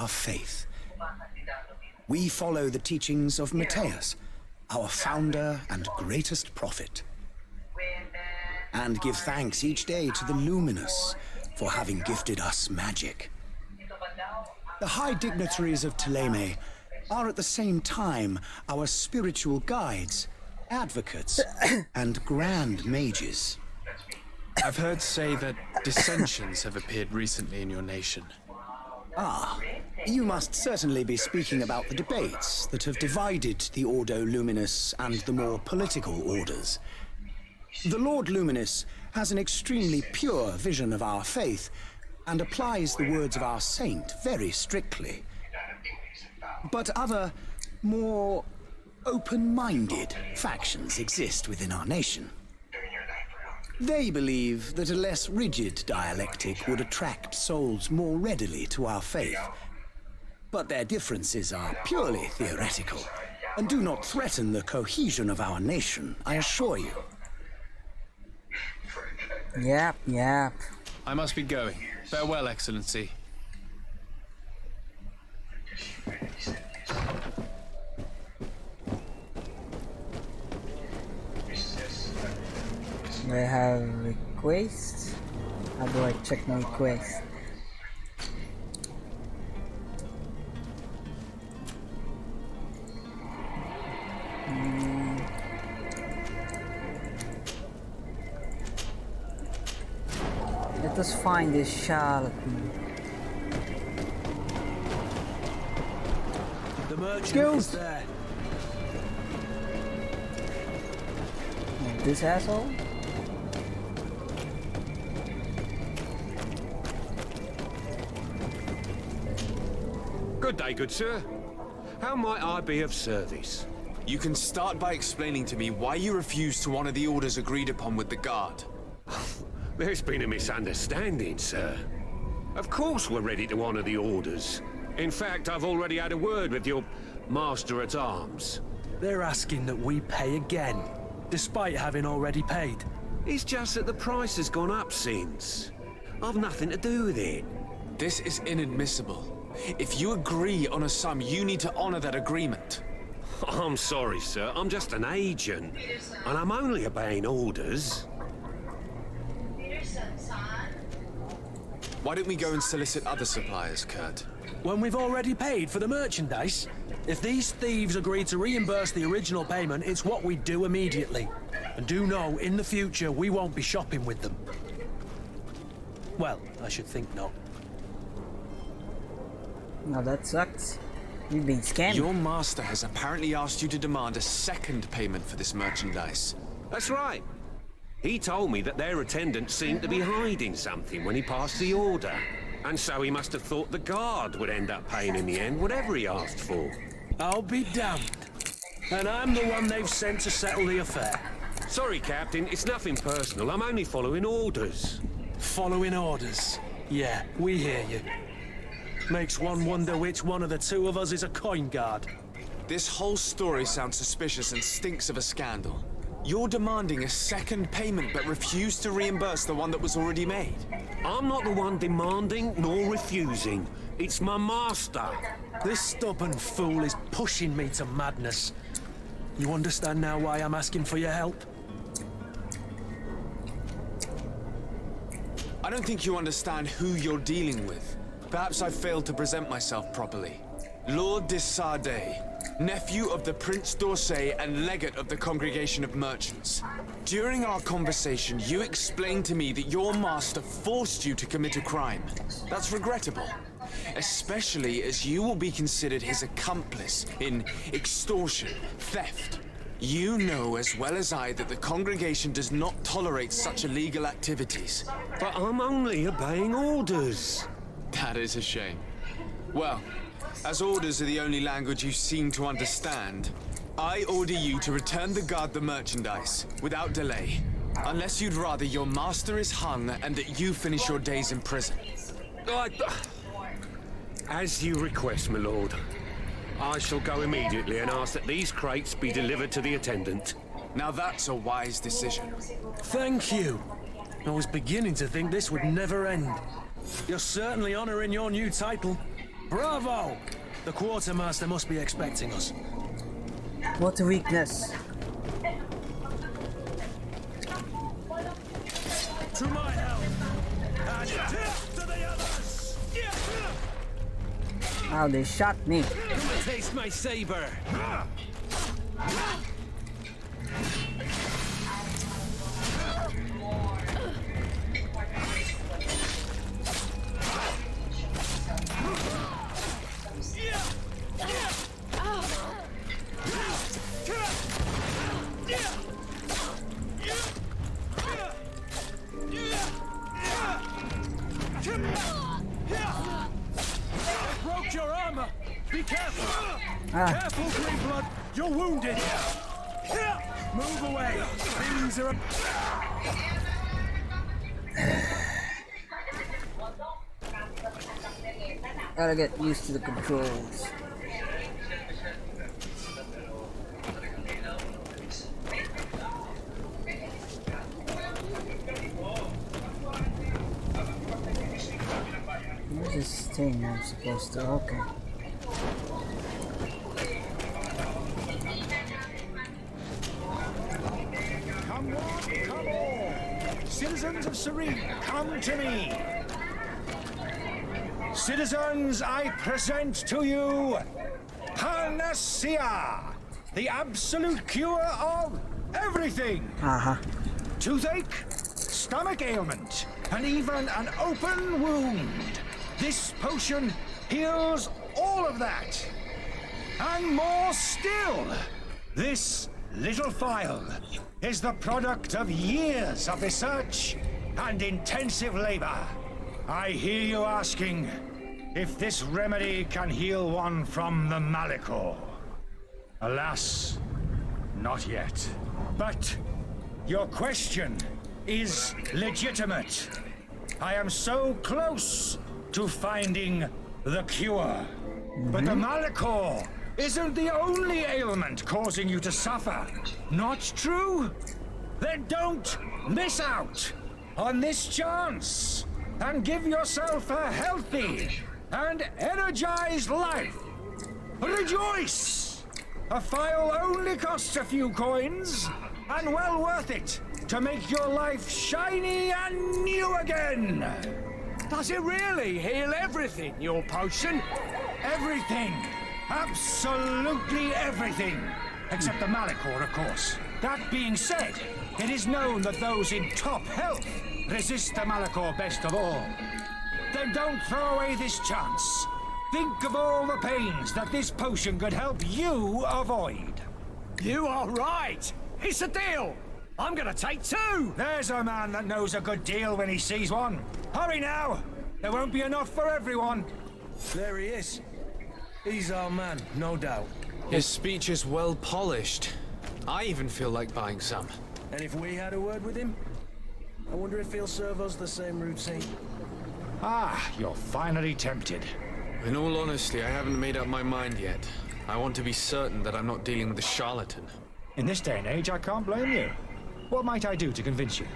our faith. We follow the teachings of Matthias, our founder and greatest prophet, and give thanks each day to the Luminous for having gifted us magic. The high dignitaries of Thélème are at the same time our spiritual guides, advocates, and grand mages. I've heard say that dissensions have appeared recently in your nation. Ah, you must certainly be speaking about the debates that have divided the Ordo Luminous and the more political orders. The Lord Luminous has an extremely pure vision of our faith and applies the words of our saint very strictly. But other, more open-minded factions exist within our nation. They believe that a less rigid dialectic would attract souls more readily to our faith. But their differences are purely theoretical and do not threaten the cohesion of our nation, I assure you. Yep. I must be going. Farewell, Excellency. Do I have requests? How do I check my requests? Let us find this charlatan. The merchant is there. This asshole? Good day, good sir. How might I be of service? You can start by explaining to me why you refuse to honor the orders agreed upon with the guard. There's been a misunderstanding, sir. Of course we're ready to honor the orders. In fact, I've already had a word with your master-at-arms. They're asking that we pay again, despite having already paid. It's just that the price has gone up since. I've nothing to do with it. This is inadmissible. If you agree on a sum, you need to honor that agreement. I'm sorry, sir. I'm just an agent. And I'm only obeying orders. Why don't we go and solicit other suppliers, Kurt? When we've already paid for the merchandise? If these thieves agree to reimburse the original payment, it's what we do immediately. And do know, in the future, we won't be shopping with them. Well, I should think not. Now that sucks. We've been scammed. Your master has apparently asked you to demand a second payment for this merchandise. That's right. He told me that their attendant seemed to be hiding something when he passed the order. And so he must have thought the guard would end up paying in the end, whatever he asked for. I'll be damned. And I'm the one they've sent to settle the affair. Sorry, Captain, it's nothing personal. I'm only following orders. Following orders. Yeah, we hear you. Makes one wonder which one of the two of us is a coin guard. This whole story sounds suspicious and stinks of a scandal. You're demanding a second payment but refuse to reimburse the one that was already made. I'm not the one demanding nor refusing. It's my master. This stubborn fool is pushing me to madness. You understand now why I'm asking for your help? I don't think you understand who you're dealing with. Perhaps I failed to present myself properly. Lord de Sade, nephew of the Prince d'Orsay and legate of the Congregation of Merchants. During our conversation, you explained to me that your master forced you to commit a crime. That's regrettable, especially as you will be considered his accomplice in extortion, theft. You know as well as I that the congregation does not tolerate such illegal activities. But I'm only obeying orders. That is a shame. Well, as orders are the only language you seem to understand, I order you to return the guard the merchandise, without delay. Unless you'd rather your master is hung and that you finish your days in prison. As you request, my lord. I shall go immediately and ask that these crates be delivered to the attendant. Now that's a wise decision. Thank you. I was beginning to think this would never end. You're certainly honoring your new title. Bravo! The quartermaster must be expecting us. What a weakness. To my help! And to the others! Oh, they shot me. Come and taste my saber. Broke your armor! Be careful! Ah, Careful, Greenblood! You're wounded! Move away! Things are... gotta get used to the controls. Where's this thing I'm supposed to? Okay. Come on, come all! Citizens of Serene, come to me! Citizens, I present to you Panacea, the absolute cure of everything! Haha. Toothache, stomach ailment, and even an open wound. This potion heals all of that. And more still, this little phial is the product of years of research and intensive labor. I hear you asking if this remedy can heal one from the Malachor. Alas, not yet. But your question is legitimate. I am so close to finding the cure. But the Malachor isn't the only ailment causing you to suffer. Not true? Then don't miss out on this chance and give yourself a healthy and energized life. Rejoice! A phial only costs a few coins, and well worth it to make your life shiny and new again. Does it really heal everything, your potion? Everything. Absolutely everything. Except the Malachor, of course. That being said, it is known that those in top health resist the Malachor best of all. Then don't throw away this chance. Think of all the pains that this potion could help you avoid. You are right! It's a deal! I'm gonna take two! There's a man that knows a good deal when he sees one. Hurry now! There won't be enough for everyone. There he is. He's our man, no doubt. His speech is well polished. I even feel like buying some. And if we had a word with him, I wonder if he'll serve us the same routine. Ah, you're finally tempted. In all honesty, I haven't made up my mind yet. I want to be certain that I'm not dealing with a charlatan. In this day and age, I can't blame you. What might I do to convince you?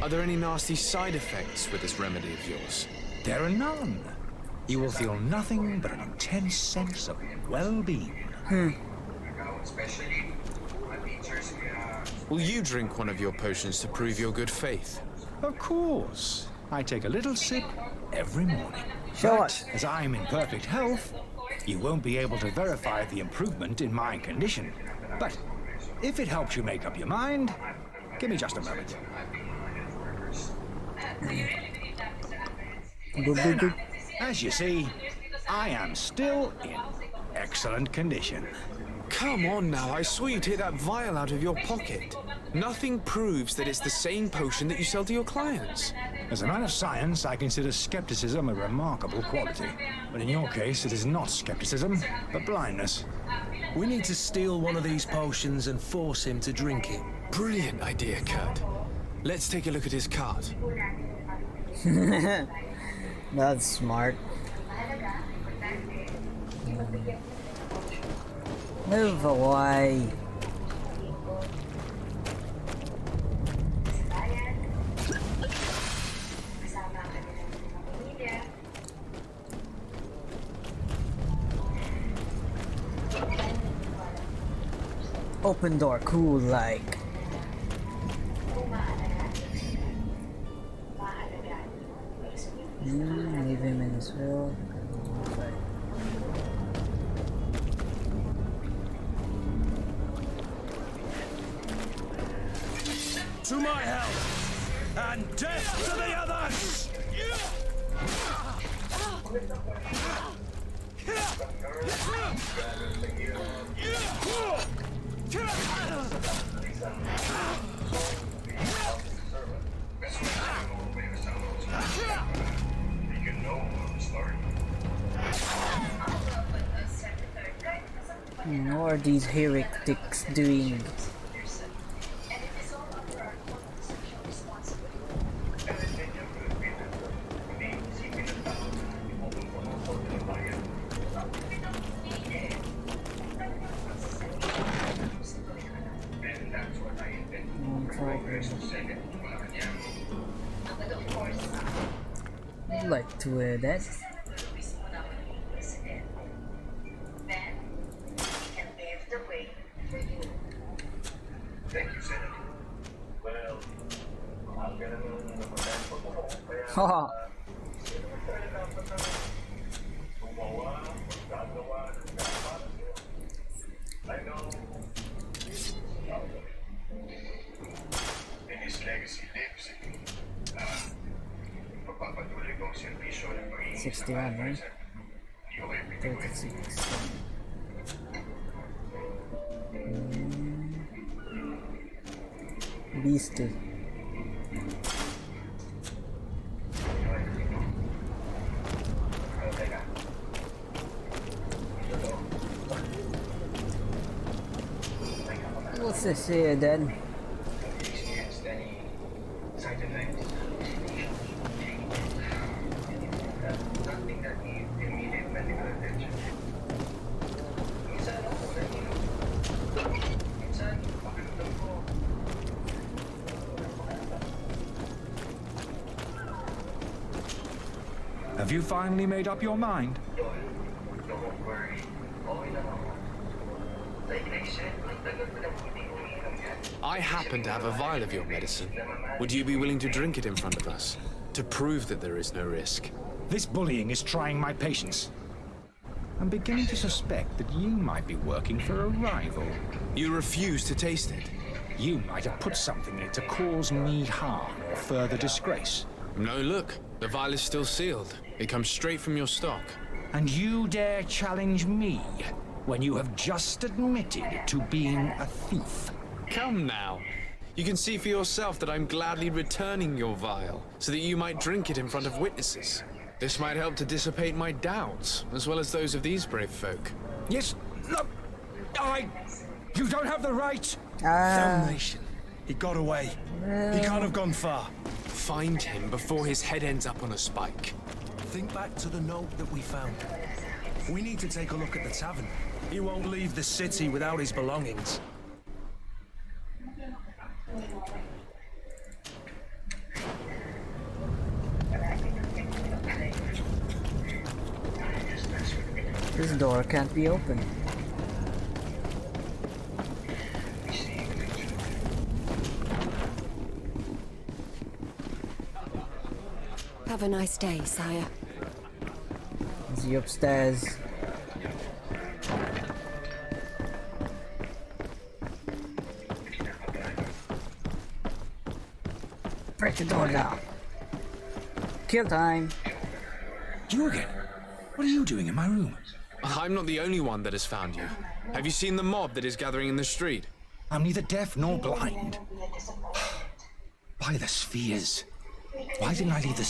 Are there any nasty side effects with this remedy of yours? There are none. You will feel nothing but an intense sense of well-being. Will you drink one of your potions to prove your good faith? Of course. I take a little sip every morning. Show But us. as I'm in perfect health, you won't be able to verify the improvement in my condition. But if it helps you make up your mind, give me just a moment. As you see, I am still in excellent condition. Come on now, I saw you take that vial out of your pocket. Nothing proves that it's the same potion that you sell to your clients. As a man of science, I consider skepticism a remarkable quality. But in your case, it is not skepticism, but blindness. We need to steal one of these potions and force him to drink it. Brilliant idea, Kurt. Let's take a look at his cart. That's smart. Move away. Open door, cool, like. Leave him in as well. To my help, and death to the others! What are these heretics doing? I'd like to wear that. Haha. $61, right? 36. Beastie. What's this here then? Have you finally made up your mind? I happen to have a vial of your medicine. Would you be willing to drink it in front of us? To prove that there is no risk? This bullying is trying my patience. I'm beginning to suspect that you might be working for a rival. You refuse to taste it? You might have put something in it to cause me harm or further disgrace. No, look. The vial is still sealed. It comes straight from your stock. And you dare challenge me when you have just admitted to being a thief? Come now. You can see for yourself that I'm gladly returning your vial, so that you might drink it in front of witnesses. This might help to dissipate my doubts, as well as those of these brave folk. Yes, look, you don't have the right. Damnation. He got away. He can't have gone far. Find him before his head ends up on a spike. Think back to the note that we found. We need to take a look at the tavern. He won't leave the city without his belongings. This door can't be opened. Have a nice day, sire. Is he upstairs? Break the door down. Kill time. You again? What are you doing in my room? I'm not the only one that has found you. Have you seen the mob that is gathering in the street? I'm neither deaf nor blind. By the spheres. Why didn't I leave the